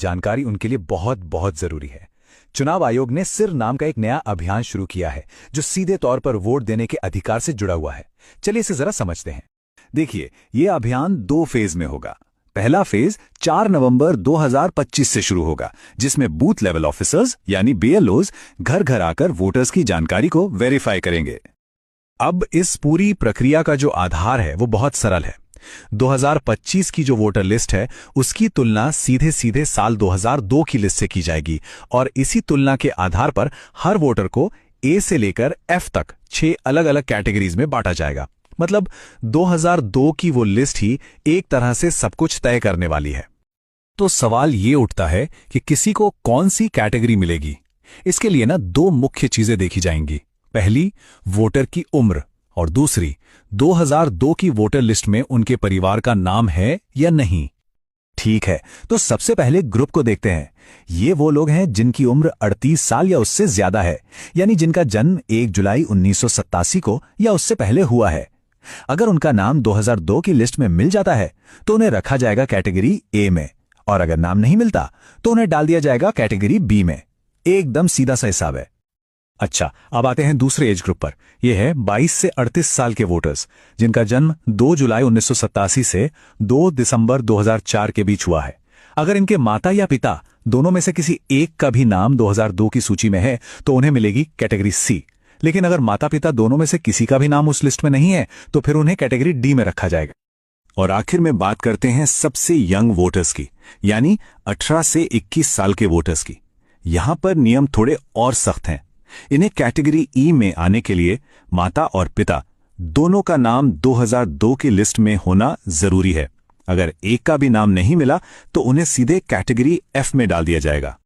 जानकारी उनके लिए बहुत बहुत जरूरी है। चुनाव आयोग ने सिर नाम का एक नया अभियान शुरू किया है जो सीधे तौर पर वोट देने के अधिकार से जुड़ा हुआ है। चलिए इसे जरा समझते हैं। देखिए, यह अभियान 2 फेज में होगा। पहला फेज 4 नवंबर 2025 से शुरू होगा, जिसमें बूथ लेवल ऑफिसर्स यानी बीएलओज घर घर आकर वोटर्स की जानकारी को वेरीफाई करेंगे। अब इस पूरी प्रक्रिया का जो आधार है वो बहुत सरल है। 2025 की जो वोटर लिस्ट है उसकी तुलना सीधे सीधे साल 2002 की लिस्ट से की जाएगी और इसी तुलना के आधार पर हर वोटर को ए से लेकर एफ तक 6 अलग अलग कैटेगरीज में बांटा जाएगा। मतलब 2002 की वो लिस्ट ही एक तरह से सब कुछ तय करने वाली है। तो सवाल ये उठता है कि किसी को कौन सी कैटेगरी मिलेगी। इसके लिए ना 2 मुख्य चीजें देखी जाएंगी। पहली, वोटर की उम्र, और दूसरी, 2002 की वोटर लिस्ट में उनके परिवार का नाम है या नहीं। ठीक है, तो सबसे पहले ग्रुप को देखते हैं। ये वो लोग हैं जिनकी उम्र 38 साल या उससे ज्यादा है, यानी जिनका जन्म 1 जुलाई 1987 को या उससे पहले हुआ है। अगर उनका नाम 2002 की लिस्ट में मिल जाता है तो उन्हें रखा जाएगा कैटेगरी ए में, और अगर नाम नहीं मिलता तो उन्हें डाल दिया जाएगा कैटेगरी बी में। एकदम सीधा सा हिसाब है। अच्छा, अब आते हैं दूसरे एज ग्रुप पर। यह है 22 से 38 साल के वोटर्स, जिनका जन्म 2 जुलाई 1987 से 2 दिसंबर 2004 के बीच हुआ है। अगर इनके माता या पिता दोनों में से किसी एक का भी नाम 2002 की सूची में है तो उन्हें मिलेगी कैटेगरी सी। लेकिन अगर माता पिता दोनों में से किसी का भी नाम उस लिस्ट में नहीं है तो फिर उन्हें कैटेगरी डी में रखा जाएगा। और आखिर में बात करते हैं सबसे यंग वोटर्स की, यानी 18 से 21 साल के वोटर्स की। यहां पर नियम थोड़े और सख्त हैं। इन्हें कैटेगरी ई में आने के लिए माता और पिता दोनों का नाम 2002 की लिस्ट में होना जरूरी है। अगर एक का भी नाम नहीं मिला तो उन्हें सीधे कैटेगरी एफ में डाल दिया जाएगा।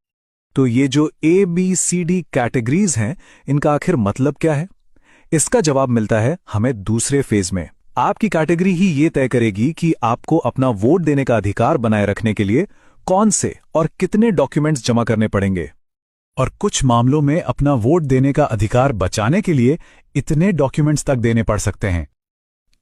तो ये जो A B C D categories हैं, इनका आखिर मतलब क्या है? इसका जवाब मिलता है हमें दूसरे फेज में। आपकी कैटेगरी ही ये तय करेगी कि आपको अपना वोट देने का अधिकार बनाए रखने के लिए कौन से और कितने डॉक्यूमेंट्स जमा करने पड़ेंगे, और कुछ मामलों में अपना वोट देने का अधिकार बचाने के लिए इतने डॉक्यूमेंट्स तक देने पड़ सकते हैं।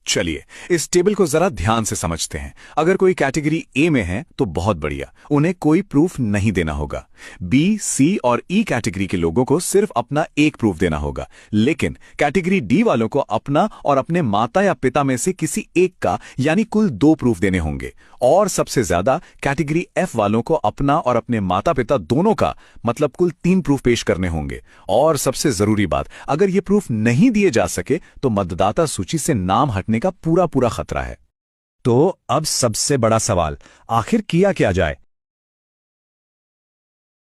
चलिए इस टेबल को जरा ध्यान से समझते हैं। अगर कोई कैटेगरी ए में है तो बहुत बढ़िया, उन्हें कोई प्रूफ नहीं देना होगा। बी, सी और ई कैटेगरी के लोगों को सिर्फ अपना एक प्रूफ देना होगा। लेकिन कैटेगरी डी वालों को अपना और अपने माता या पिता में से किसी एक का यानी कुल 2 प्रूफ देने होंगे। और सबसे ज्यादा कैटेगरी एफ वालों को अपना और अपने माता पिता दोनों का मतलब कुल 3 प्रूफ पेश करने होंगे। और सबसे जरूरी बात, अगर ये प्रूफ नहीं दिए जा सके तो मतदाता सूची से नाम हटने का पूरा खतरा है। तो अब सबसे बड़ा सवाल, आखिर किया क्या जाए?